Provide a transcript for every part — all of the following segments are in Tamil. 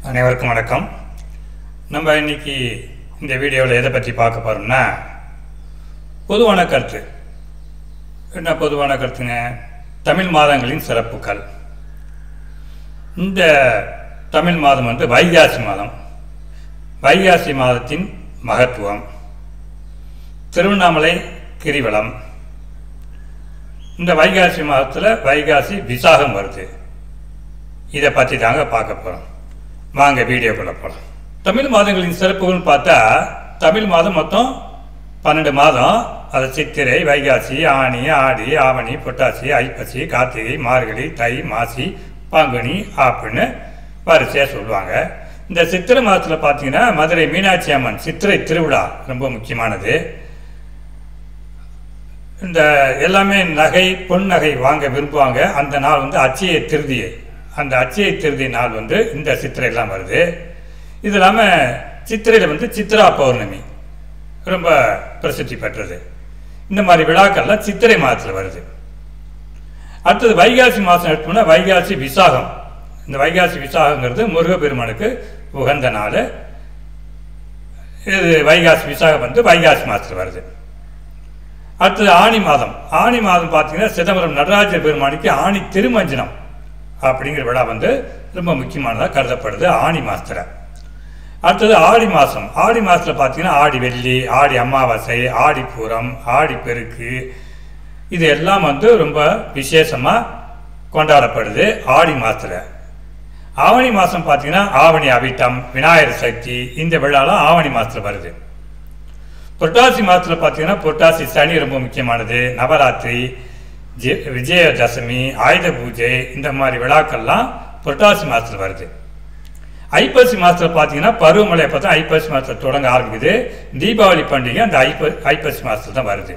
அனைவருக்கும் வணக்கம். நம்ம இன்னைக்கு இந்த வீடியோவில் எதை பற்றி பார்க்க போகிறோம்னா, பொதுவான கருத்து. என்ன பொதுவான கருத்துங்க? தமிழ் மாதங்களின் சிறப்புகள். இந்த தமிழ் மாதம் வைகாசி மாதம். வைகாசி மாதத்தின் மகத்துவம், திருவண்ணாமலை கிரிவலம். இந்த வைகாசி மாதத்தில் வைகாசி விசாகம் வருது. இதை பற்றி தாங்க பார்க்க போகிறோம். வாங்க வீடியோக்குள்ள போகலாம். தமிழ் மாதங்களின் சிறப்புகள்னு பார்த்தா, தமிழ் மாதம் மொத்தம் 12 மாதம். அது சித்திரை, வைகாசி, ஆனி, ஆடி, ஆவணி, புரட்டாசி, ஐப்பசி, கார்த்திகை, மார்கழி, தை, மாசி, பங்குனி அப்படின்னு வரிசையாக சொல்லுவாங்க. இந்த சித்திரை மாதத்தில் பார்த்தீங்கன்னா மதுரை மீனாட்சி அம்மன் சித்திரை திருவிழா ரொம்ப முக்கியமானது. இந்த எல்லாமே நகை, பொன் நகை வாங்க விரும்புவாங்க. அந்த நாள் அட்சய திருதியை. அந்த அட்சய திருதி நாள் இந்த சித்திரையெல்லாம் வருது. இது இல்லாமல் சித்திரையில் சித்ரா பௌர்ணமி ரொம்ப பிரசித்தி பெற்றது. இந்த மாதிரி விழாக்கள்லாம் சித்திரை மாதத்தில் வருது. அடுத்தது வைகாசி மாதம் எடுத்தோம்னா வைகாசி விசாகம். இந்த வைகாசி விசாகங்கிறது முருகப்பெருமானுக்கு உகந்த நாள். இது வைகாசி விசாகம் வைகாசி மாதத்தில் வருது. அடுத்தது ஆனி மாதம். ஆனி மாதம் பார்த்தீங்கன்னா சிதம்பரம் நடராஜர் பெருமானுக்கு ஆணி திருமஞ்சனம் அப்படிங்கிற விழா ரொம்ப முக்கியமானதாக கருதப்படுது ஆனி மாதத்தில். அடுத்தது ஆடி மாதம். ஆடி மாதத்தில் பார்த்தீங்கன்னா ஆடி வெள்ளி, ஆடி அமாவாசை, ஆடி பூரம், ஆடி பெருக்கு, இது எல்லாம் ரொம்ப விசேஷமாக கொண்டாடப்படுது ஆடி மாதத்தில். ஆவணி மாதம் பார்த்தீங்கன்னா ஆவணி அவிட்டம், விநாயகர் சதுர்த்தி, இந்த விழாலாம் ஆவணி மாதத்தில் வருது. புரட்டாசி மாதத்தில் பார்த்தீங்கன்னா புரட்டாசி சனி ரொம்ப முக்கியமானது. நவராத்திரி, விஜயதசமி, ஆயுத பூஜை, இந்த மாதிரி விழாக்கள்லாம் புரட்டாசி மாதத்தில் வருது. ஐப்பசி மாதத்தில் பார்த்தீங்கன்னா பருவமழை பார்த்தா ஐப்பசி மாதத்தில் தொடங்க ஆரம்பிக்குது. தீபாவளி பண்டிகை அந்த ஐப்பசி மாதத்தில் தான் வருது.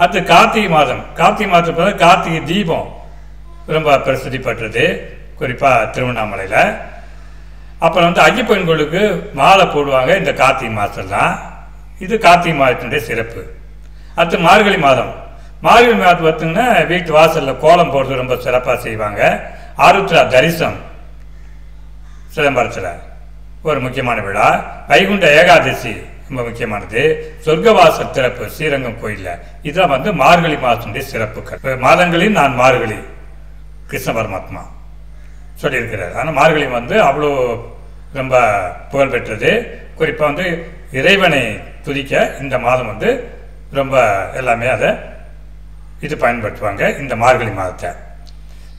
அடுத்து கார்த்திகை மாதம். கார்த்திகை மாதத்தில் பார்த்தா கார்த்திகை தீபம் ரொம்ப பிரசித்தி பெற்றது, குறிப்பாக திருவண்ணாமலையில். அப்புறம் ஐயப்பன் கோயிலுக்கு மாலை போடுவாங்க இந்த கார்த்திகை மாதத்தில் தான். இது கார்த்திகை மாதத்தினுடைய சிறப்பு. அடுத்து மார்கழி மாதம். மார்கழி மாதம் பார்த்தீங்கன்னா வீட்டு வாசலில் கோலம் போடுறது ரொம்ப சிறப்பாக செய்வாங்க. ஆருத்ரா தரிசனம் சிதம்பரத்தில் ஒரு முக்கியமான விழா. வைகுண்ட ஏகாதசி ரொம்ப முக்கியமானது. சொர்க்கவாசல் திறப்பு ஸ்ரீரங்கம் கோயிலில். இதெல்லாம் மார்கழி மாதத்தினுடைய சிறப்புகள். மாதங்களில் நான் மார்கழி கிருஷ்ண பரமாத்மா சொல்லியிருக்கிறார். ஆனால் மார்கழி அவ்வளோ ரொம்ப புகழ்பெற்றது. குறிப்பாக இறைவனை துதிக்க இந்த மாதம் ரொம்ப எல்லாமே அதை பயன்படுத்துவாங்க இந்த மார்கழி மாதத்தை.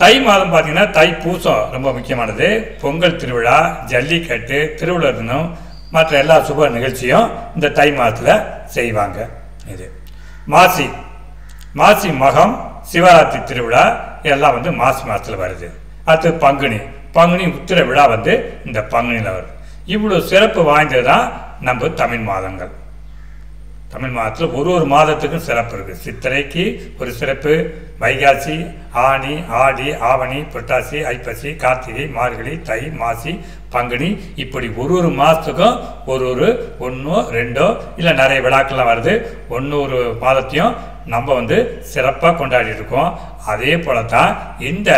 தை மாதம் பார்த்தீங்கன்னா தை பூசம் ரொம்ப முக்கியமானது. பொங்கல் திருவிழா, ஜல்லிக்கட்டு, திருவிழா தினம், மற்ற எல்லா சுப நிகழ்ச்சியும் இந்த தை மாதத்தில் செய்வாங்க. இது மாசி. மாசி மகம், சிவராத்திரி திருவிழா எல்லாம் மாசி மாதத்தில் வருது. அடுத்து பங்குனி. பங்குனி உத்திர விழா இந்த பங்குனியில் வருது. இவ்வளோ சிறப்பு வாய்ந்தது தான் நம்ம தமிழ் மாதங்கள். தமிழ் மாதத்தில் ஒரு மாதத்துக்கும் சிறப்பு இருக்குது. சித்திரைக்கு ஒரு சிறப்பு, வைகாசி, ஆனி, ஆடி, ஆவணி, புரட்டாசி, ஐப்பசி, கார்த்திகை, மார்கழி, தை, மாசி, பங்குனி, இப்படி ஒரு மாதத்துக்கும் ஒரு ஒன்றோ ரெண்டோ இல்லை நிறைய விழாக்கள்லாம் வருது. ஒவ்வொரு மாதத்தையும் நம்ம சிறப்பாக கொண்டாடிட்டு இருக்கோம். அதே போல தான் இந்த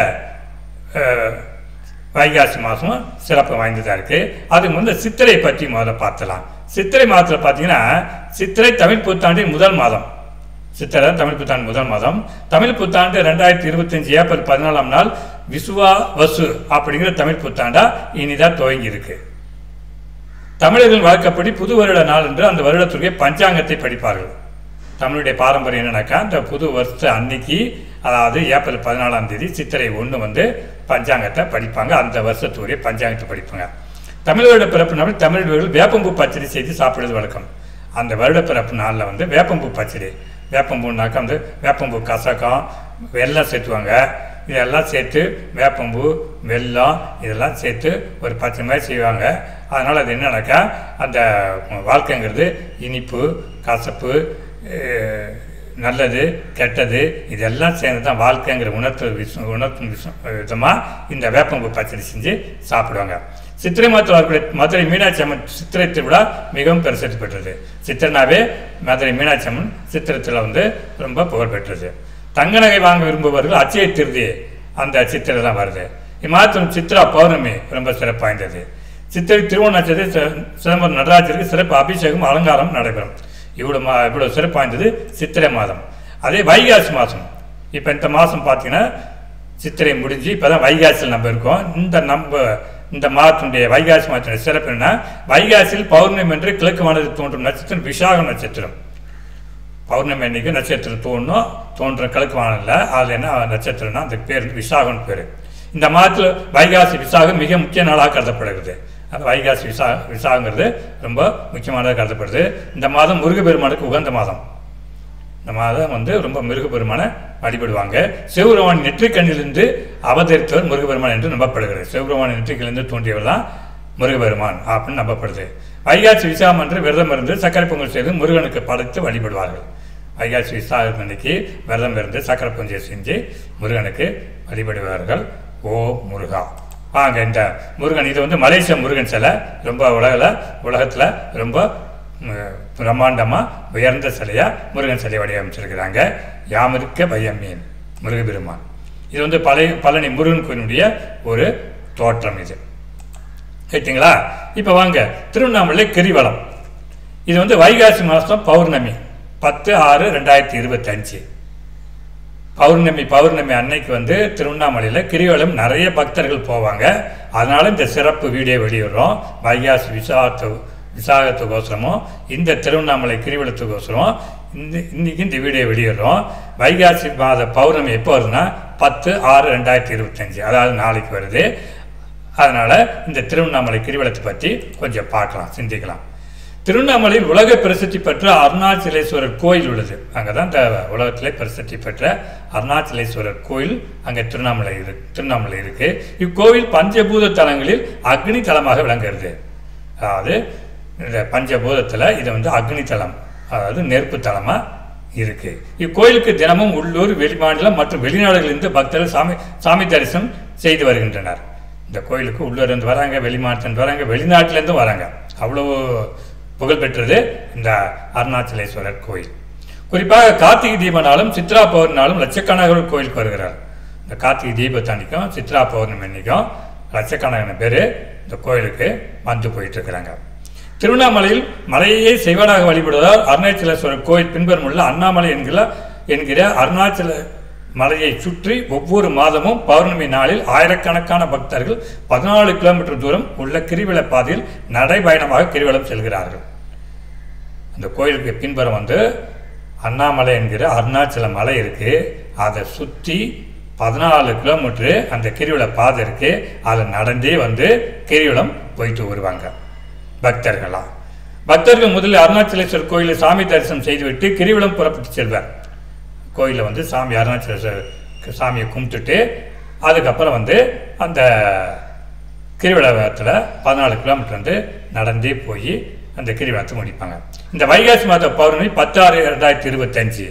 வைகாசி மாதமும் சிறப்பு வாய்ந்ததாக இருக்குது. அது சித்திரை பற்றி முதல்ல பார்த்தலாம். சித்திரை மாதத்தில் பார்த்தீங்கன்னா சித்திரை தமிழ் புத்தாண்டின் முதல் மாதம். சித்திரை தமிழ் புத்தாண்டு முதல் மாதம். தமிழ் புத்தாண்டு 2025 ஏப்ரல் 14ஆம் நாள் விசுவா வசு அப்படிங்கிற தமிழ் புத்தாண்டா இனிதான் துவங்கி இருக்கு. தமிழர்கள் வழக்கப்படி புது வருட நாள் என்று அந்த வருடத்துடைய பஞ்சாங்கத்தை படிப்பார்கள். தமிழுடைய பாரம்பரியம் என்னன்னாக்கா, அந்த புது வருஷ அன்னைக்கு, அதாவது ஏப்ரல் 14ஆம் தேதி சித்திரை 1 பஞ்சாங்கத்தை படிப்பாங்க. அந்த வருஷத்துடைய பஞ்சாங்கத்தை படிப்பாங்க. தமிழ் வருட பிறப்பு நாள் தமிழர்கள் வேப்பம்பூ பச்சடி செய்து சாப்பிடுறது வழக்கம். அந்த வருட பிறப்பு நாளில் வேப்பம்பூ பச்சடி, வேப்பம்பூனாக்கா வேப்பம்பூ கசக்கம், வெல்லம் சேர்த்துவாங்க. இதெல்லாம் சேர்த்து வேப்பம்பூ, வெல்லம் இதெல்லாம் சேர்த்து ஒரு பச்சை மாதிரி செய்வாங்க. அதனால் அது என்னன்னாக்கா, அந்த வாழ்க்கைங்கிறது இனிப்பு, கசப்பு, நல்லது, கெட்டது இதெல்லாம் சேர்ந்து தான் வாழ்க்கைங்கிற உணர்த்தும் விதமாக இந்த வேப்பம்பூ பச்சடி செஞ்சு சாப்பிடுவாங்க. சித்திரை மாதத்தில் வரக்கூடிய மதுரை மீனாட்சி அம்மன் சித்திரை திருவிழா மிகவும் பிரசித்தி பெற்றது. சித்திரனாவே மதுரை மீனாட்சி அம்மன் சித்திரை திருவிழா ரொம்ப புகழ்பெற்றது. தங்க நகை வாங்க விரும்புபவர்கள் அட்சய திருதி அந்த சித்திரை தான் வருது. இம்மாதம் சித்ரா பௌர்ணமி ரொம்ப சிறப்பு வாய்ந்தது. சித்திரை திருவோண நட்சத்திரத்தில் சிதம்பரம் நடராஜருக்கு சிறப்பு அபிஷேகம் அலங்காரம் நடைபெறும். இவ்வளோ சிறப்பு வாய்ந்தது சித்திரை மாதம். அதே வைகாசி மாதம், இப்போ இந்த மாதம் பார்த்தீங்கன்னா சித்திரை முடிஞ்சு இப்போ தான் வைகாசியில் நம்ம இருக்கோம். இந்த மாதத்துடைய வைகாசி மாதத்துடைய சிறப்பு என்னன்னா, வைகாசியில் பௌர்ணமி என்று கிழக்கு வானத்தில் தோன்றும் நட்சத்திரம் விசாக நட்சத்திரம். பௌர்ணமி அன்னைக்கு நட்சத்திரம் தோன்ற கிழக்கு வானத்தில் அதில் என்ன நட்சத்திரம்னா அந்த பேர் விசாகம்னு பேர். இந்த மாதத்தில் வைகாசி விசாகம் மிக முக்கிய நாளாக கருதப்படுகிறது. அந்த வைகாசி விசாகங்கிறது ரொம்ப முக்கியமானதாக கருதப்படுது. இந்த மாதம் முருகப்பெருமானுக்கு உகந்த மாதம். இந்த மாதம் ரொம்ப முருகப்பெருமானை வழிபடுவாங்க. சிவபெருமான் நெற்றிக்கண்ணிலிருந்து அவதரித்தவர் முருகப்பெருமான் என்று நம்பப்படுகிறது. சிவபெருமான் நெற்றிக்கிலிருந்து தோன்றியவர் தான் முருகப்பெருமான் அப்படின்னு நம்பப்படுது. வைகாசி விசாகம் என்று விரதம் இருந்து சக்கரை பொங்கல் செய்து முருகனுக்கு படைத்து வழிபடுவார்கள். வைகாசி விசாகம் அன்னைக்கு விரதம் இருந்து சக்கரை பொங்கல் செஞ்சு முருகனுக்கு வழிபடுவார்கள். ஓ முருகா. வாங்க இந்த முருகன், இது மலேசியா முருகன் சிலை. ரொம்ப உலகத்தில் ரொம்ப பிரம்மாண்டமாக உயர்ந்த சிலையாக முருகன் சிலை வடிவமைச்சிருக்கிறாங்க. யாமிருக்க பயமீன் முருகப்பெருமான். இது பழனி முருகன் கோயிலுடைய ஒரு தோற்றம் இது. ரைட்டுங்களா? இப்போ வாங்க திருவண்ணாமலை கிரிவலம். இது வைகாசி மாதம் பௌர்ணமி 10/6/2025 பௌர்ணமி அன்னைக்கு திருவண்ணாமலையில் கிரிவலம் நிறைய பக்தர்கள் போவாங்க. அதனால இந்த சிறப்பு வீடியோ வெளியிடுறோம். வைகாசி விசாகத்துக்கோசரமும் இந்த திருவண்ணாமலை கிரிவலத்துக்கோசரம் இன்னைக்கு இந்த வீடியோ வெளியிடுறோம். வைகாசி மாத பௌர்ணமி எப்போ வருதுன்னா 10/6/2025, அதாவது நாளைக்கு வருது. அதனால இந்த திருவண்ணாமலை கிரிவலத்தை பற்றி கொஞ்சம் பார்க்கலாம், சிந்திக்கலாம். திருவண்ணாமலையில் உலக பிரசித்தி பெற்ற அருணாச்சலேஸ்வரர் கோயில் உள்ளது. அங்கே தான் இந்த உலகத்திலே பிரசித்தி பெற்ற அருணாச்சலேஸ்வரர் கோயில் அங்கே திருவண்ணாமலை இருக்கு. இக்கோவில் பஞ்சபூத தலங்களில் அக்னி தலமாக விளங்குகிறது. அதாவது இந்த பஞ்சபூதத்தில் இது அக்னி தலம், அதாவது நெருப்பு தலமாக இருக்கு. இக்கோயிலுக்கு தினமும் உள்ளூர், வெளிமாநிலம் மற்றும் வெளிநாடுகளிலிருந்து பக்தர்கள் சாமி தரிசனம் செய்து வருகின்றனர். இந்த கோயிலுக்கு உள்ளூர்லேருந்து வராங்க, வெளிமாநிலத்திலிருந்து வராங்க, வெளிநாட்டிலேருந்து வராங்க. அவ்வளோ புகழ்பெற்றது இந்த அருணாச்சலேஸ்வரர் கோயில். குறிப்பாக கார்த்திகை தீப நாளும் சித்ரா பௌர்ணமி நாளும் லட்சக்கணக்கான கோயிலுக்கு வருகிறார். இந்த கார்த்திகை தீபத்தன்னைக்கும் சித்ரா பௌர்ணமி அன்னைக்கும் லட்சக்கணக்கான பேர் இந்த கோயிலுக்கு போயிட்டு இருக்கிறாங்க. திருவண்ணாமலையில் மலையை செய்வனாக வழிபடுவதால் அருணாச்சலேஸ்வரர் கோயில் பின்புறமுள்ள அண்ணாமலை என்கிற அருணாச்சல மலையை சுற்றி ஒவ்வொரு மாதமும் பௌர்ணமி நாளில் ஆயிரக்கணக்கான பக்தர்கள் 14 கிலோமீட்டர் தூரம் உள்ள கிரிவல பாதையில் நடைபயணமாக கிரிவலம் செல்கிறார்கள். அந்த கோயிலுக்கு பின்புறம் அண்ணாமலை என்கிற அருணாச்சல மலை இருக்கு. அதை சுற்றி 14 கிலோமீட்டரு அந்த கிரிவல பாதை இருக்கு. அதை நடந்தே கிரிவலம் போயிட்டு வருவாங்க பக்தர்கள் முதலில் அருணாச்சலேஸ்வரர் கோயிலில் சாமி தரிசனம் செய்துவிட்டு கிரிவலம் புறப்பட்டு செல்வார். கோயிலில் சாமி அருணாச்சலேஸ்வரர் சாமியை கும்பிட்டுட்டு அதுக்கப்புறம் அந்த கிரிவலத்தில் 14 கிலோமீட்டர் நடந்தே போய் அந்த கிரிவலத்தை முடிப்பாங்க. இந்த வைகாசி மாத பௌர்ணமி 10/6/2025,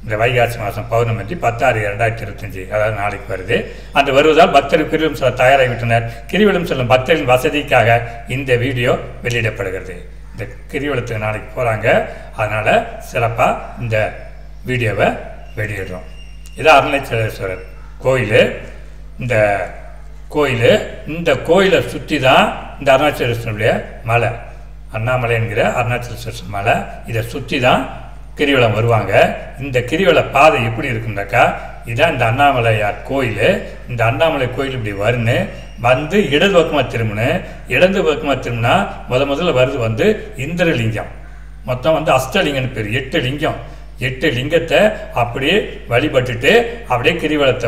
இந்த வைகாசி மாதம் பௌர்ணமி 10/6/2025, அதாவது நாளைக்கு வருது. அந்த வருவதால் பக்தர்கள் கிரிவலம் செல்ல தயாராகிவிட்டனர். கிரிவலம் செல்லும் பக்தர்களின் வசதிக்காக இந்த வீடியோ வெளியிடப்படுகிறது. இந்த கிரிவலத்துக்கு நாளைக்கு போகிறாங்க, அதனால் சிறப்பாக இந்த வீடியோவை வெளியிடுறோம். இது அருணாச்சலேஸ்வரர் கோயில். இந்த கோயிலை சுற்றி தான் இந்த அருணாச்சலேஸ்வரருடைய மலை, அண்ணாமலை என்கிற அருணாச்சலேஸ்வரர் மலை, இதை சுற்றி தான் கிரிவலம் வருவாங்க. இந்த கிரிவல பாதை எப்படி இருக்குன்னாக்கா, இதான் இந்த அண்ணாமலையார் கோயில். இந்த அண்ணாமலை கோயில் இப்படி வருன்னு இடது பக்கமாக திரும்பினா முதல்ல வருது இந்திரலிங்கம். மொத்தம் அஷ்டலிங்கம்னு பேர், 8 லிங்கம். 8 லிங்கத்தை அப்படியே வழிபட்டுட்டு அப்படியே கிரிவலத்தை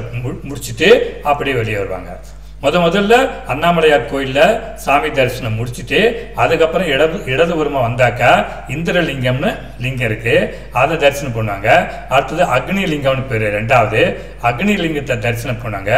முடிச்சுட்டு அப்படியே வெளியே வருவாங்க. முதல்ல அண்ணாமலையார் கோயிலில் சாமி தரிசனம் முடிச்சுட்டு அதுக்கப்புறம் இடதுபுறமாக வந்தாக்கா இந்திரலிங்கம்னு லிங்கம் இருக்குது, அதை தரிசனம் பண்ணுவாங்க. அடுத்தது அக்னி லிங்கம்னு பேர், 2வது அக்னி லிங்கத்தை தரிசனம் பண்ணுவாங்க.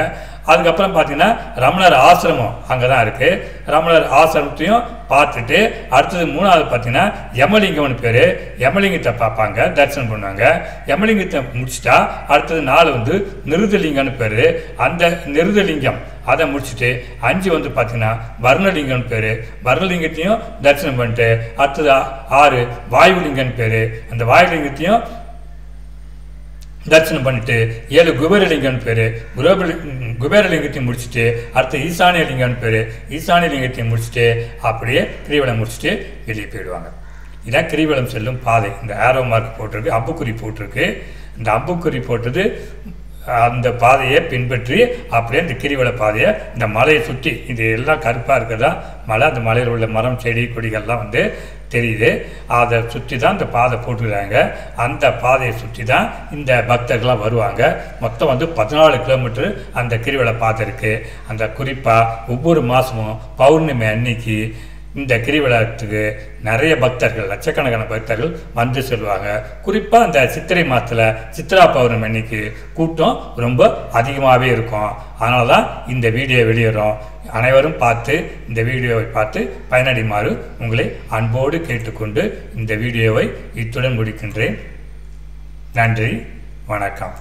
அதுக்கப்புறம் பார்த்தீங்கன்னா ரமணர் ஆசிரமம் அங்கே தான் இருக்குது. ரமணர் ஆசிரமத்தையும் பார்த்துட்டு அடுத்தது 3வது பார்த்தீங்கன்னா யமலிங்கம்னு பேர், யமலிங்கத்தை பார்ப்பாங்க, தரிசனம் பண்ணுவாங்க. யமலிங்கத்தை முடிச்சுட்டா அடுத்தது 4 நிருதலிங்கம்னு பேர். அந்த நிருதலிங்கம் அதை முடிச்சுட்டு 5 பார்த்தீங்கன்னா வர்ணலிங்கம்னு பேர், வர்ணலிங்கத்தையும் தரிசனம் பண்ணிட்டு அடுத்தது 6 வாயுலிங்கம்னு பேர், அந்த வாயுலிங்கத்தையும் தரிசனம் பண்ணிட்டு 7 குபேரலிங்கம்னு பேர், குபேரலிங்கத்தையும் முடிச்சுட்டு அடுத்து ஈசானிய லிங்கம்னு பேர், ஈசானிய லிங்கத்தையும் முடிச்சுட்டு அப்படியே கிரிவலம் முடிச்சுட்டு வெளியே போயிடுவாங்க. இதான் கிரிவலம் செல்லும் பாதை. இந்த ஆரோ மார்க் போட்டிருக்கு, அம்புக்குறி போட்டிருக்கு. இந்த அம்புக்குறி போட்டது அந்த பாதையை பின்பற்றி அப்படியே இந்த கிரிவல பாதையை இந்த மலையை சுற்றி, இது எல்லாம் கருப்பாக இருக்கிறதா மலை, அந்த மலையில் உள்ள மரம் செடி கொடிகள்லாம் தெரியுது. அதை சுற்றி தான் இந்த பாதை போட்டுக்கிறாங்க. அந்த பாதையை சுற்றி தான் இந்த பக்தர்கள்லாம் வருவாங்க. மொத்தம் 14 கிலோமீட்டர் அந்த கிரிவல பாதை இருக்குது. அந்த குறிப்பாக ஒவ்வொரு மாதமும் பௌர்ணமி அன்னைக்கு இந்த கிரிவலத்துக்கு நிறைய பக்தர்கள், லட்சக்கணக்கான பக்தர்கள் வந்து செல்வாங்க. குறிப்பாக அந்த சித்திரை மாதத்தில் சித்ரா பௌர்ணமி அன்னைக்கு கூட்டம் ரொம்ப அதிகமாகவே இருக்கும். அதனால தான் இந்த வீடியோ வெளியிடுறோம். அனைவரும் பார்த்து இந்த வீடியோவை பார்த்து பயனடைமாறு உங்களை அன்போடு கேட்டுக்கொண்டு இந்த வீடியோவை இத்துடன் முடிக்கின்றேன். நன்றி, வணக்கம்.